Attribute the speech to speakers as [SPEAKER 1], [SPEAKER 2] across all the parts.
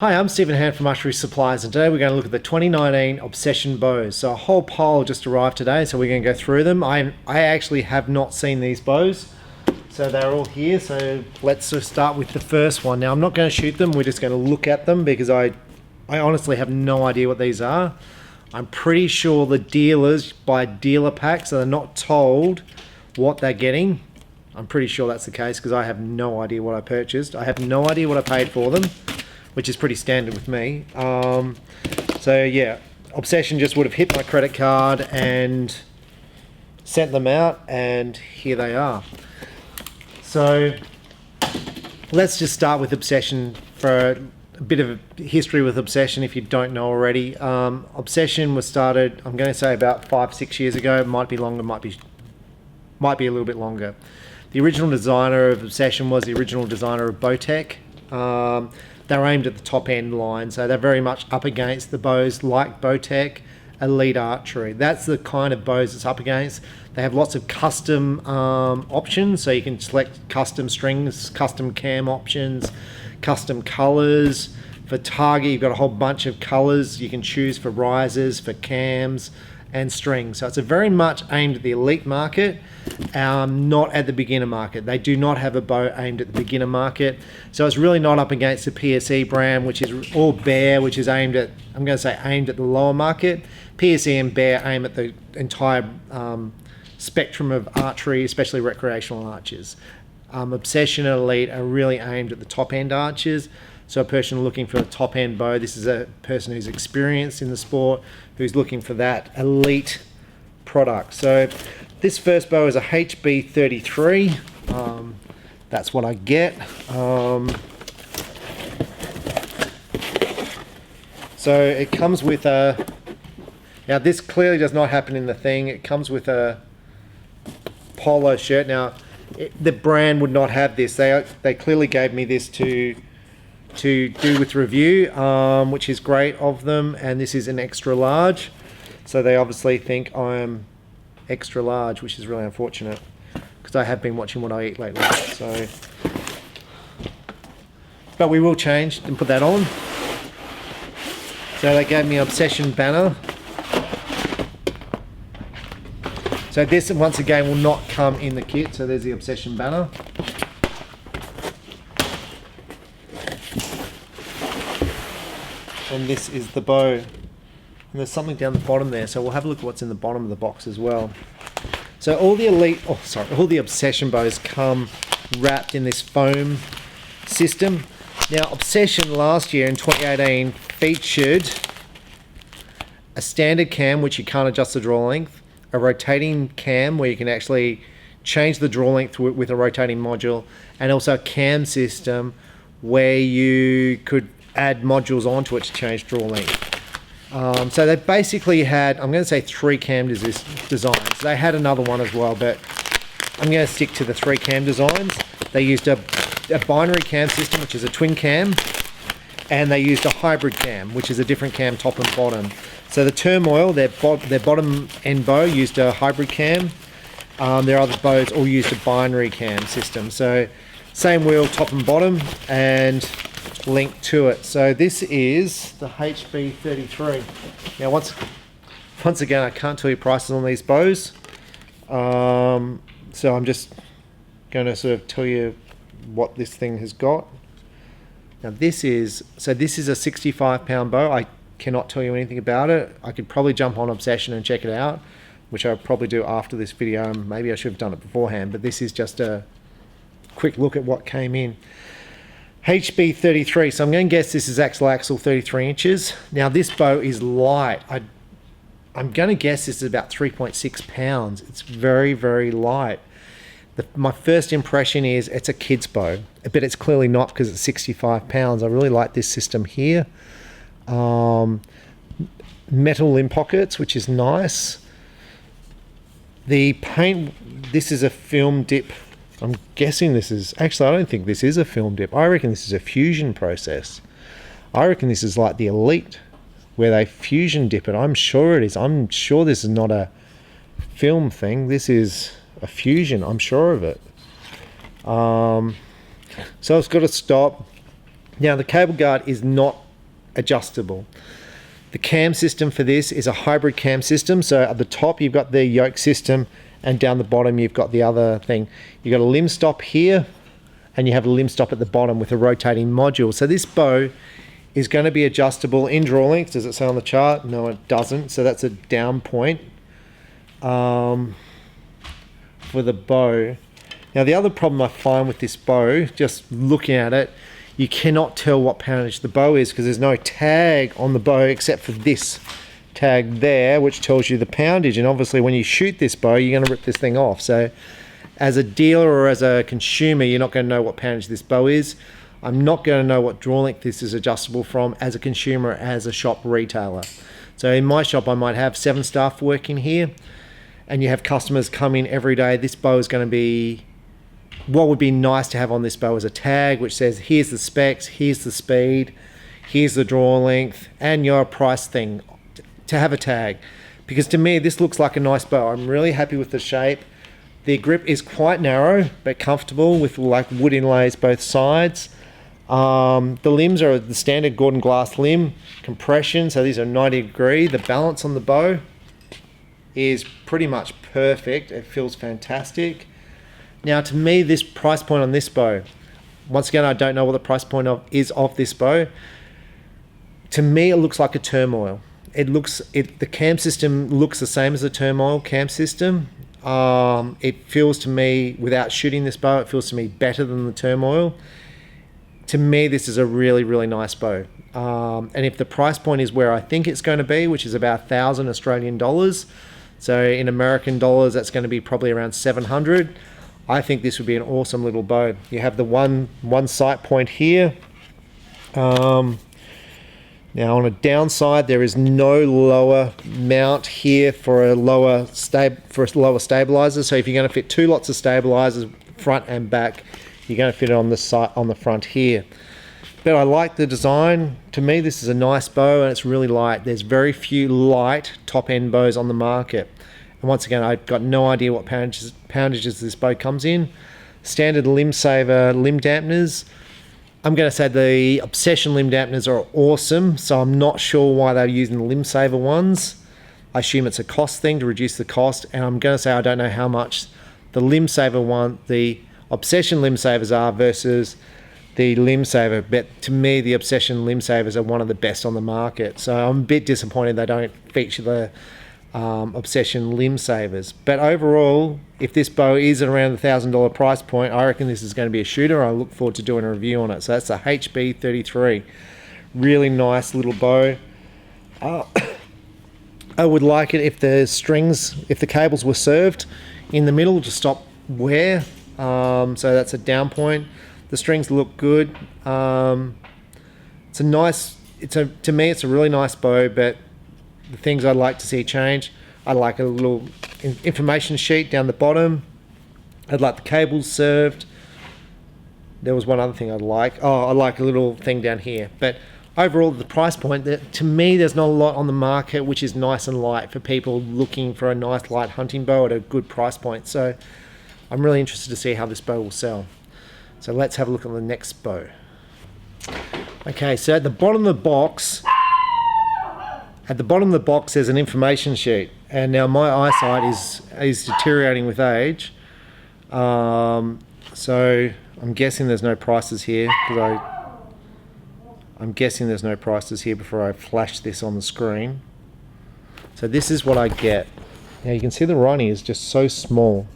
[SPEAKER 1] Hi, I'm Stephen Hand from Archery Supplies, and today we're going to look at the 2019 Obsession bows. So a whole pile just arrived today, so we're going to go through them. I actually have not seen these bows, so they're all here. So let's just start with the first one. Now I'm not going to shoot them, we're just going to look at them because I honestly have no idea what these are. I'm pretty sure the dealers buy dealer packs, so they're not told what they're getting. I'm pretty sure that's the case because I have no idea what I purchased. I have no idea what I paid for them, which is pretty standard with me. So yeah, Obsession just would have hit my credit card and sent them out, and here they are. So let's just start with Obsession for a bit of a history with Obsession if you don't know already. Obsession was started, I'm going to say about 5-6 years ago. It might be longer, might be a little bit longer. The original designer of Obsession was the original designer of Bowtech. They're aimed at the top end line, so they're very much up against the bows like Bowtech, Elite Archery. That's the kind of bows it's up against. They have lots of custom options, so you can select custom strings, custom cam options, custom colors. For target, you've got a whole bunch of colors you can choose for risers, for cams, and strings. So it's a very much aimed at the elite market, not at the beginner market. They do not have a bow aimed at the beginner market. So it's really not up against the PSE brand, which is, or Bear, which is aimed at, I'm going to say aimed at the lower market. PSE and Bear aim at the entire spectrum of archery, especially recreational archers. Obsession and Elite are really aimed at the top end archers. So a person looking for a top end bow, this is a person who's experienced in the sport, who's looking for that elite product. So this first bow is a HB33. That's what I get. So it comes with a, now this clearly does not happen in the thing. It comes with a polo shirt. Now the brand would not have this. They clearly gave me this to do with review, which is great of them, and this is an extra large, so they obviously think I'm extra large, which is really unfortunate because I have been watching what I eat lately. So, but we will change and put that on. So they gave me an Obsession banner. So this once again will not come in the kit, so there's the Obsession banner. And this is the bow. And there's something down the bottom there, so we'll have a look at what's in the bottom of the box as well. So all the all the Obsession bows come wrapped in this foam system. Now Obsession last year in 2018 featured a standard cam which you can't adjust the draw length, a rotating cam where you can actually change the draw length with a rotating module, and also a cam system where you could add modules onto it to change draw length. So they basically had, I'm going to say 3 cam designs. They had another one as well, but I'm going to stick to the 3 cam designs. They used a binary cam system, which is a twin cam, and they used a hybrid cam, which is a different cam top and bottom. So the Turmoil, their bottom end bow used a hybrid cam. Their other bows all used a binary cam system. So same wheel, top and bottom, and link to it. So this is the HB33. Now once again, I can't tell you prices on these bows, so I'm just going to sort of tell you what this thing has got. Now this is a 65-pound bow. I cannot tell you anything about it. I could probably jump on Obsession and check it out, which I'll probably do after this video. Maybe I should have done it beforehand, but this is just a quick look at what came in. HB33, so I'm going to guess this is axle 33 inches. Now this bow is light. I'm going to guess this is about 3.6 pounds. It's very, very light. My first impression is it's a kid's bow, but it's clearly not because it's 65 pounds. I really like this system here. Metal limb pockets, which is nice. The paint, this is a film dip. I'm guessing this is, actually I don't think this is a film dip. I reckon this is a fusion process. I reckon this is like the Elite, where they fusion dip it. I'm sure it is. I'm sure this is not a film thing. This is a fusion, I'm sure of it. So it's got to stop. Now the cable guard is not adjustable. The cam system for this is a hybrid cam system. So at the top you've got the yoke system, and down the bottom you've got the other thing. You've got a limb stop here, and you have a limb stop at the bottom with a rotating module. So this bow is going to be adjustable in draw length. Does it say on the chart? No, it doesn't. So that's a down point for the bow. Now the other problem I find with this bow, just looking at it, you cannot tell what poundage the bow is because there's no tag on the bow except for this tag there, which tells you the poundage. And obviously when you shoot this bow, you're going to rip this thing off. So as a dealer or as a consumer, you're not going to know what poundage this bow is. I'm not going to know what draw length this is adjustable from as a consumer, as a shop retailer. So in my shop, I might have 7 staff working here, and you have customers come in every day. This bow is going to be, what would be nice to have on this bow is a tag which says here's the specs, here's the speed, here's the draw length, and your price thing, to have a tag. Because to me this looks like a nice bow. I'm really happy with the shape. The grip is quite narrow but comfortable with like wood inlays both sides. The limbs are the standard Gordon glass limb compression, so these are 90 degree. The balance on the bow is pretty much perfect. It feels fantastic. Now to me, this price point on this bow, once again I don't know what the price point is of this bow. To me it looks like a turmoil. The cam system looks the same as the turmoil cam system. It feels to me, without shooting this bow, it feels to me better than the turmoil. To me this is a really, really nice bow. And if the price point is where I think it's going to be, which is about 1,000 Australian dollars, so in American dollars that's going to be probably around 700. I think this would be an awesome little bow. You have the one sight point here. Now on a downside, there is no lower mount here for a lower stabilizer. So if you're going to fit 2 lots of stabilizers, front and back, you're going to fit it on the front here. But I like the design. To me, this is a nice bow and it's really light. There's very few light top end bows on the market. And once again, I've got no idea what poundages this bow comes in. Standard limb saver limb dampeners. I'm going to say the Obsession limb dampeners are awesome, so I'm not sure why they're using the limb saver ones. I assume it's a cost thing to reduce the cost, and I'm going to say I don't know how much the limb saver one, the Obsession limb savers are versus the limb saver, but to me the Obsession limb savers are one of the best on the market. So I'm a bit disappointed they don't feature the Obsession limb savers. But overall, if this bow is at around the $1,000 price point, I reckon this is going to be a shooter. I look forward to doing a review on it. So that's a HB33. Really nice little bow. I would like it if the cables were served in the middle to stop wear. So that's a down point. The strings look good. To me it's a really nice bow, but the things I'd like to see change, I'd like a little information sheet down the bottom. I'd like the cables served. There was one other thing I'd like. I'd like a little thing down here. But overall, the price point, to me, there's not a lot on the market which is nice and light for people looking for a nice light hunting bow at a good price point. So I'm really interested to see how this bow will sell. So let's have a look at the next bow. Okay, so at the bottom of the box, there's an information sheet, and now my eyesight is deteriorating with age. So I'm guessing there's no prices here because I'm guessing there's no prices here before I flash this on the screen. So this is what I get. Now you can see the writing is just so small.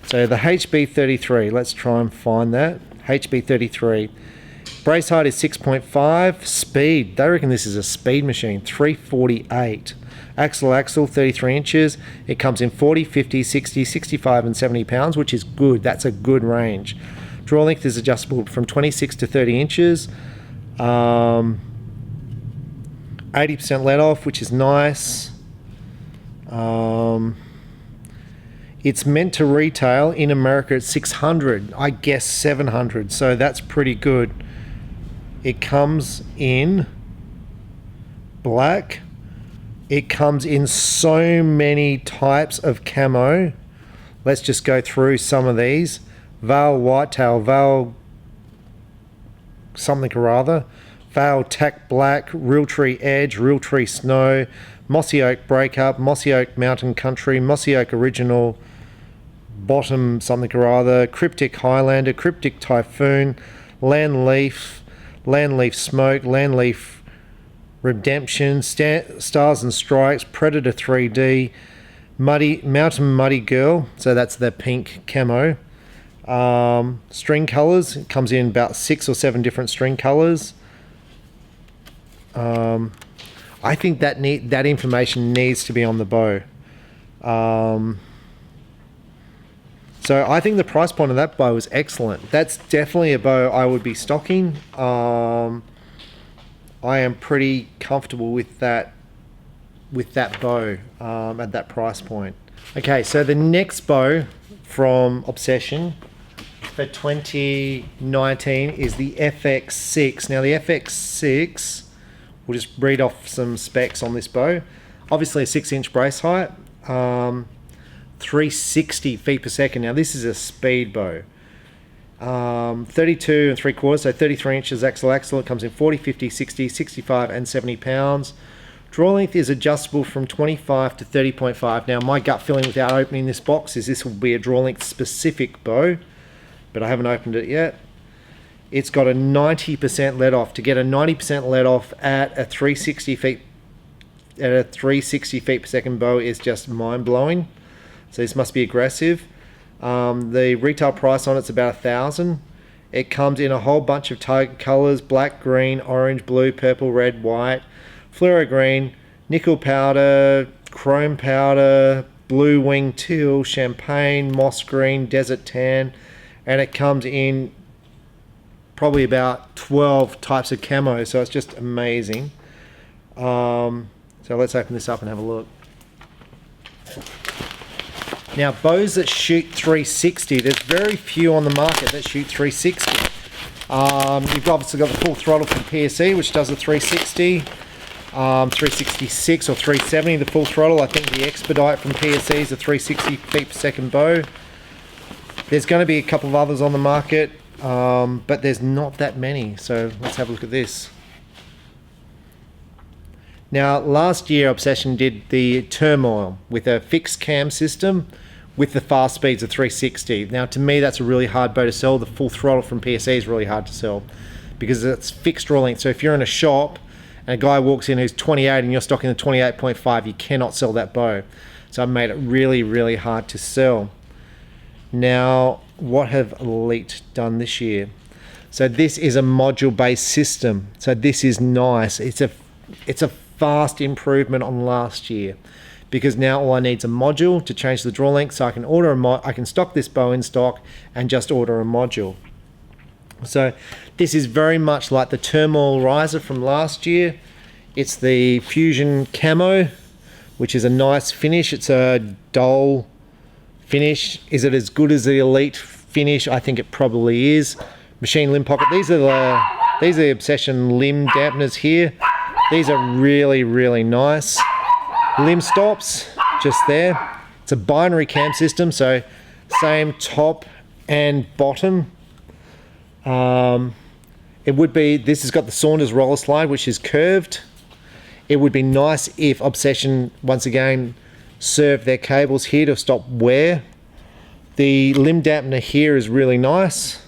[SPEAKER 1] So the HB33, let's try and find that. HB33. Brace height is 6.5. Speed, they reckon this is a speed machine, 348. Axle 33 inches. It comes in 40, 50, 60, 65 and 70 pounds, which is good. That's a good range. Draw length is adjustable from 26 to 30 inches. 80% let off, which is nice. It's meant to retail in America at 600, I guess 700, so that's pretty good. It comes in black. It comes in so many types of camo. Let's just go through some of these. Val whitetail, Val something or other, Vale Tack Black, Realtree Edge, Realtree Snow, Mossy Oak Breakup, Mossy Oak Mountain Country, Mossy Oak Original, Bottom something or other, Cryptic Highlander, Cryptic Typhoon, Land Leaf Smoke, Land Leaf Redemption, Stars and Strikes, Predator 3D, Mountain Muddy Girl, so that's the pink camo. String colors, it comes in about 6 or 7 different string colors. I think that information needs to be on the bow. So I think the price point of that bow is excellent. That's definitely a bow I would be stocking. I am pretty comfortable with that bow at that price point. Okay, so the next bow from Obsession for 2019 is the FX6. Now the FX6, we'll just read off some specs on this bow. Obviously a 6-inch brace height, 360 feet per second. Now this is a speed bow. 32 3/4, so 33 inches axle. It comes in 40, 50, 60, 65 and 70 pounds. Draw length is adjustable from 25 to 30.5. Now my gut feeling without opening this box is this will be a draw length specific bow, but I haven't opened it yet. It's got a 90% let off. To get a 90% let off at a 360 feet per second bow is just mind blowing. So this must be aggressive. The retail price on it's about $1,000. It comes in a whole bunch of target colors: black, green, orange, blue, purple, red, white, fluoro green, nickel powder, chrome powder, blue wing teal, champagne, moss green, desert tan, and it comes in probably about 12 types of camo, so it's just amazing. So let's open this up and have a look. Now bows that shoot 360, there's very few on the market that shoot 360. You've obviously got the full throttle from PSE, which does a 360, 366 or 370, the full throttle. I think the Expedite from PSE is a 360 feet per second bow. There's going to be a couple of others on the market, but there's not that many. So let's have a look at this. Now last year Obsession did the Turmoil with a fixed cam system with the fast speeds of 360. Now to me that's a really hard bow to sell. The full throttle from PSE is really hard to sell because it's fixed draw length. So if you're in a shop and a guy walks in who's 28 and you're stocking the 28.5, you cannot sell that bow. So I made it really, really hard to sell. Now what have Elite done this year? So this is a module based system. So this is nice. It's a fast improvement on last year, because now all I need is a module to change the draw length, so I can order I can stock this bow in stock and just order a module. So this is very much like the Turmoil riser from last year. It's the Fusion camo, which is a nice finish. It's a dull finish. Is it as good as the Elite finish? I think it probably is. Machine limb pocket. These are the Obsession limb dampeners here. These are really, really nice. Limb stops, just there. It's a binary cam system, so same top and bottom. It would be, this has got the Saunders roller slide, which is curved. It would be nice if Obsession, once again, served their cables here to stop wear. The limb dampener here is really nice.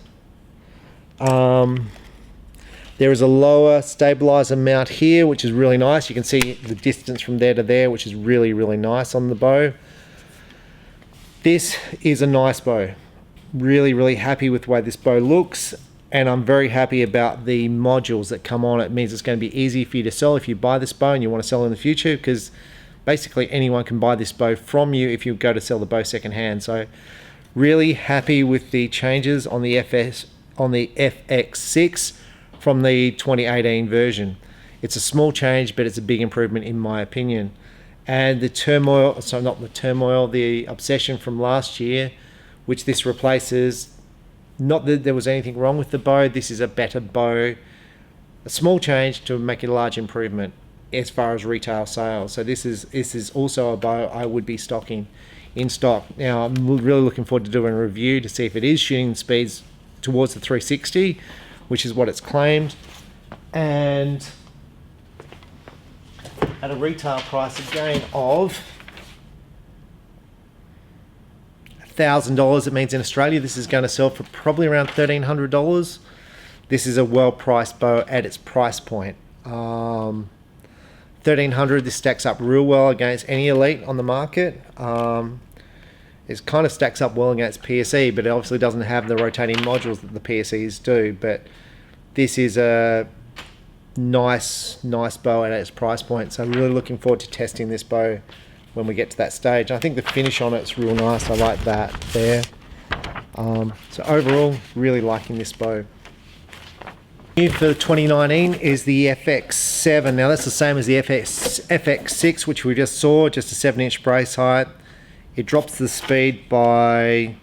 [SPEAKER 1] There is a lower stabilizer mount here, which is really nice. You can see the distance from there to there, which is really, really nice on the bow. This is a nice bow. Really, really happy with the way this bow looks, and I'm very happy about the modules that come on. It means it's going to be easy for you to sell if you buy this bow and you want to sell in the future, because basically anyone can buy this bow from you if you go to sell the bow secondhand. So really happy with the changes on the FX6 from the 2018 version. It's a small change, but it's a big improvement in my opinion. And the Turmoil, so not the Turmoil, the Obsession from last year, which this replaces, not that there was anything wrong with the bow, this is a better bow. A small change to make it a large improvement as far as retail sales. So this is also a bow I would be stocking in stock. Now I'm really looking forward to doing a review to see if it is shooting speeds towards the 360, which is what it's claimed. and at a retail price again of $1,000. It means in Australia this is going to sell for probably around $1,300. This is a well-priced bow at its price point. $1,300. This stacks up real well against any Elite on the market. It kind of stacks up well against PSE, but it obviously doesn't have the rotating modules that the PSEs do. But this is a nice bow at its price point. So I'm really looking forward to testing this bow when we get to that stage. I think the finish on it's real nice. I like that there. So overall, really liking this bow. New for 2019 is the FX7. Now that's the same as the FX6, which we just saw, just a 7-inch brace height. It drops the speed by,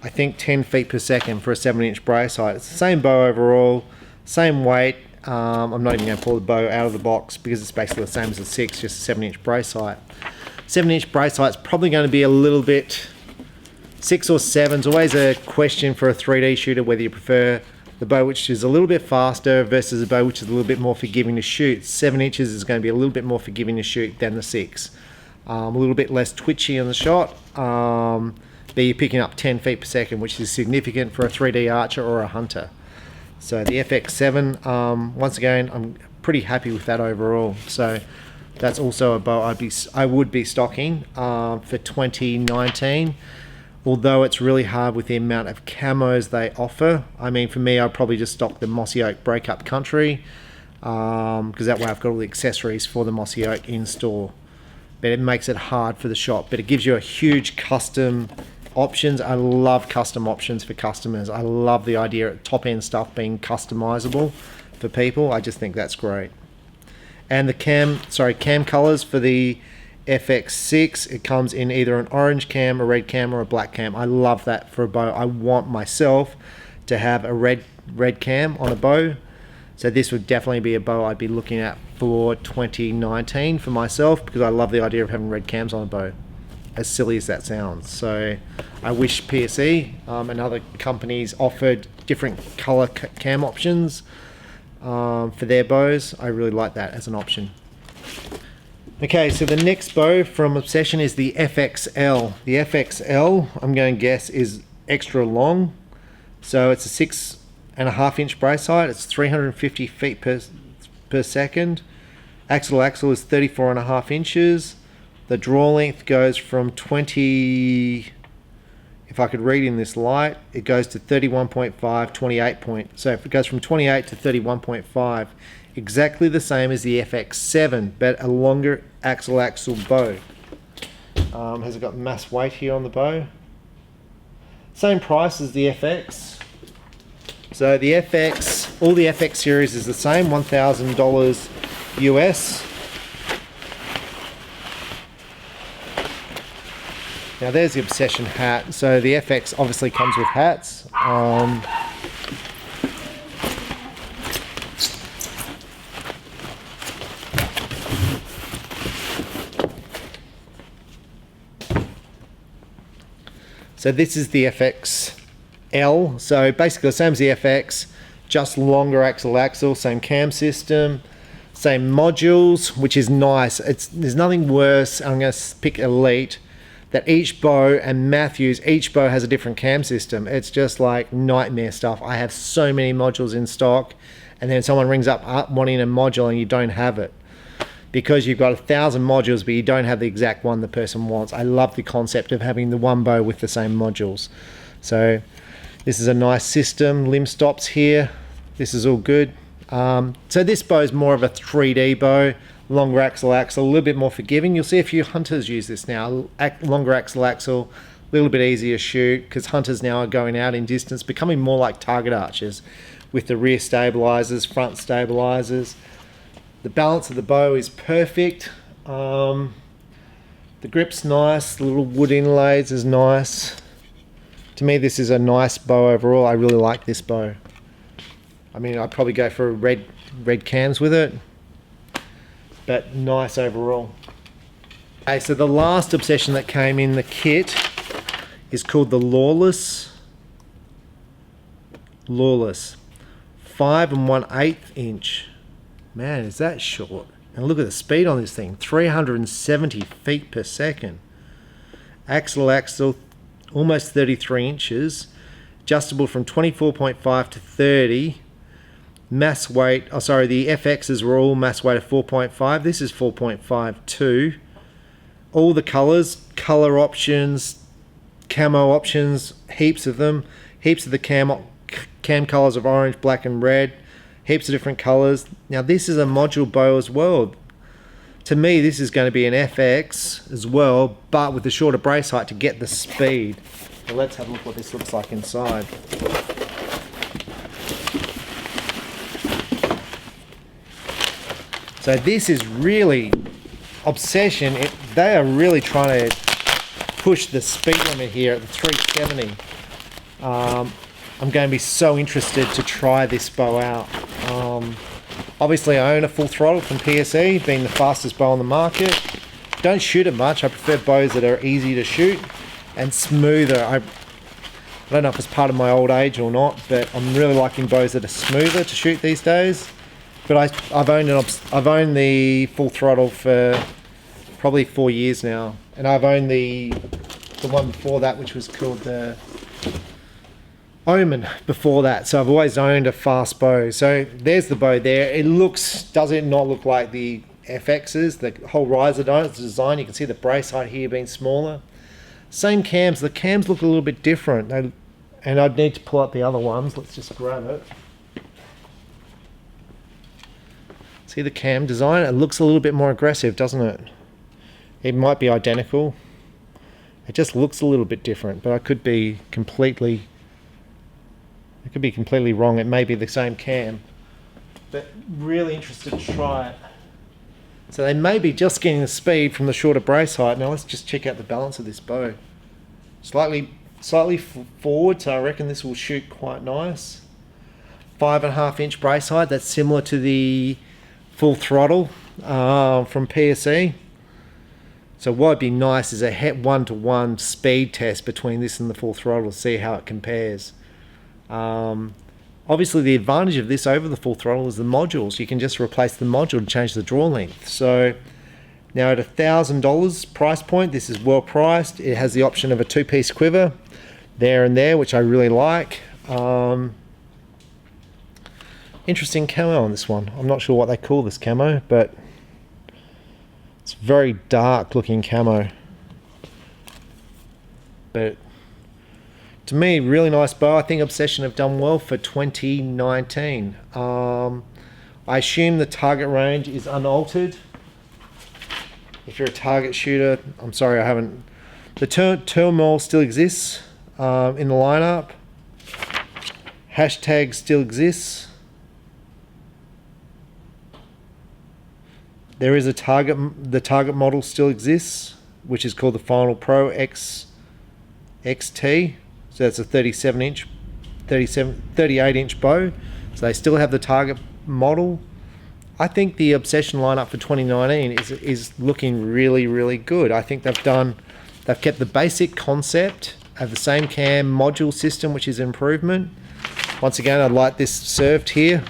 [SPEAKER 1] I think, 10 feet per second for a 7-inch brace height. It's the same bow overall, same weight. I'm not even going to pull the bow out of the box because it's basically the same as the 6, just a 7-inch brace height. 7-inch brace height is probably going to be a little bit, 6 or 7 is always a question for a 3D shooter, whether you prefer the bow which is a little bit faster versus a bow which is a little bit more forgiving to shoot. 7 inches is going to be a little bit more forgiving to shoot than the 6. A little bit less twitchy on the shot, but you're picking up 10 feet per second, which is significant for a 3D archer or a hunter. So the FX7, once again, I'm pretty happy with that overall. So that's also a bow I would be stocking for 2019. Although it's really hard with the amount of camos they offer. I mean, for me, I'd probably just stock the Mossy Oak Breakup Country, because that way I've got all the accessories for the Mossy Oak in store. But it makes it hard for the shop, but it gives you a huge custom options. I love custom options for customers. I love the idea of top end stuff being customizable for people. I just think that's great. And the cam colors for the FX6, it comes in either an orange cam, a red cam, or a black cam. I love that for a bow. I want myself to have a red cam on a bow. So this would definitely be a bow I'd be looking at for 2019 for myself, because I love the idea of having red cams on a bow, as silly as that sounds. So I wish PSE and other companies offered different color cam options for their bows. I really like that as an option. Okay, so the next bow from Obsession is the FXL. The FXL, I'm going to guess, is extra long. So it's a 6.5-inch brace height. It's 350 feet per second. Axle to axle is 34.5 inches. The draw length goes from 20, if I could read in this light, it goes to 31.5, 28 point. So if it goes from 28 to 31.5, exactly the same as the FX7, but a longer axle bow. Has it got mass weight here on the bow? Same price as the FX. So the FX, all the FX series is the same, $1,000 US. Now there's the Obsession hat. So the FX obviously comes with hats. So this is the FXL. So basically the same as the FX, just longer axle, same cam system, same modules, which is nice. There's nothing worse. I'm going to pick Elite, that each bow, and Matthews, each bow has a different cam system. It's just like nightmare stuff. I have so many modules in stock, and then someone rings up wanting a module and you don't have it, because you've got 1,000 modules, but you don't have the exact one the person wants. I love the concept of having the one bow with the same modules. So this is a nice system, limb stops here. This is all good. So this bow is more of a 3D bow, longer axle, a little bit more forgiving. You'll see a few hunters use this now. Longer axle, a little bit easier to shoot, because hunters now are going out in distance, becoming more like target archers with the rear stabilizers, front stabilizers. The balance of the bow is perfect. The grip's nice, the little wood inlays is nice. To me, this is a nice bow overall. I really like this bow. I mean, I'd probably go for red cams with it, but nice overall. Okay, so the last Obsession that came in the kit is called the Lawless. 5 1/8 inch. Man, is that short? And look at the speed on this thing, 370 feet per second. Axle, almost 33 inches. Adjustable from 24.5 to 30. Mass weight, oh sorry, the FXs were all mass weight of 4.5. This is 4.52. All the colors, color options, camo options, heaps of them. Heaps of the cam colors of orange, black and red. Heaps of different colors. Now this is a module bow as well. To me this is going to be an FX as well, but with the shorter brace height to get the speed. So let's have a look what this looks like inside. So this is really Obsession. They are really trying to push the speed limit here at the 370. I'm going to be so interested to try this bow out. Obviously I own a full throttle from PSE, being the fastest bow on the market. Don't shoot it much. I prefer bows that are easy to shoot and smoother. I don't know if it's part of my old age or not, but I'm really liking bows that are smoother to shoot these days. But I've owned the full throttle for probably 4 years now, and I've owned the one before that, which was called the Omen before that. So I've always owned a fast bow. So there's the bow there. It looks, does it not look like the FXs? The whole riser design. You can see the brace height here being smaller. Same cams. The cams look a little bit different. And I'd need to pull up the other ones. Let's just grab it. See the cam design? It looks a little bit more aggressive, doesn't it? It might be identical. It just looks a little bit different, but I could be completely wrong. It may be the same cam, but really interested to try it. So they may be just getting the speed from the shorter brace height. Now let's just check out the balance of this bow. Slightly forward, so I reckon this will shoot quite nice. 5.5 inch brace height. That's similar to the full throttle from PSE. So what would be nice is a 1-to-1 speed test between this and the full throttle to see how it compares. Obviously the advantage of this over the full throttle is the modules. You can just replace the module to change the draw length. So now at $1,000 price point, this is well priced. It has the option of a 2-piece quiver there and there, which I really like. Interesting camo on this one. I'm not sure what they call this camo, but it's very dark looking camo. But to me, really nice bow. I think Obsession have done well for 2019. I assume the target range is unaltered. If you're a target shooter, I'm sorry I haven't. The turmoil still exists in the lineup. Hashtag still exists. There is a target. The target model still exists, which is called the Final Pro XT. So that's a 38 inch bow. So they still have the target model. I think the Obsession lineup for 2019 is looking really, really good. I think they've kept the basic concept of the same cam module system, which is an improvement. Once again, I'd like this served here.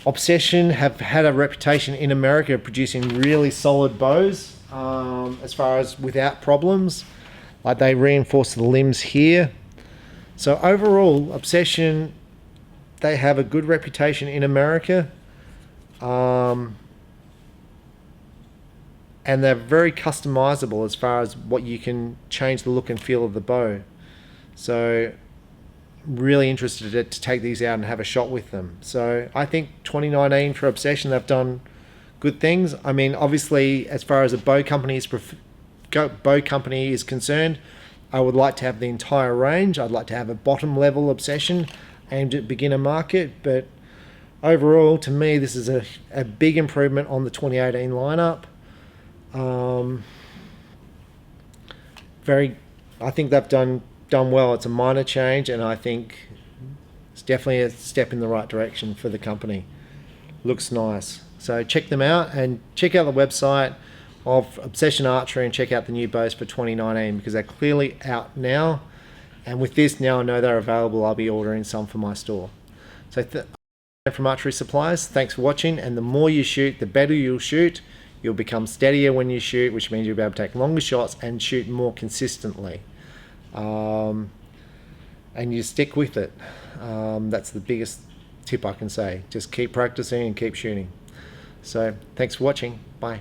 [SPEAKER 1] Obsession have had a reputation in America of producing really solid bows, as far as without problems. Like they reinforce the limbs here. So overall, Obsession, they have a good reputation in America. And they're very customizable as far as what you can change the look and feel of the bow. So really interested to take these out and have a shot with them. So I think 2019 for Obsession, they've done good things. I mean, obviously, as far as a bow company is concerned, I would like to have the entire range. I'd like to have a bottom level Obsession aimed at beginner market, but overall, to me, this is a big improvement on the 2018 lineup. I think they've done well. It's a minor change, and I think it's definitely a step in the right direction for the company. Looks nice. So check them out and check out the website of Obsession Archery and check out the new bows for 2019 because they're clearly out now. And with this, now I know they're available, I'll be ordering some for my store. So from Archery Supplies, thanks for watching, and the more you shoot, the better you'll shoot. You'll become steadier when you shoot, which means you'll be able to take longer shots and shoot more consistently. And you stick with it. That's the biggest tip I can say. Just keep practicing and keep shooting. So thanks for watching. Bye.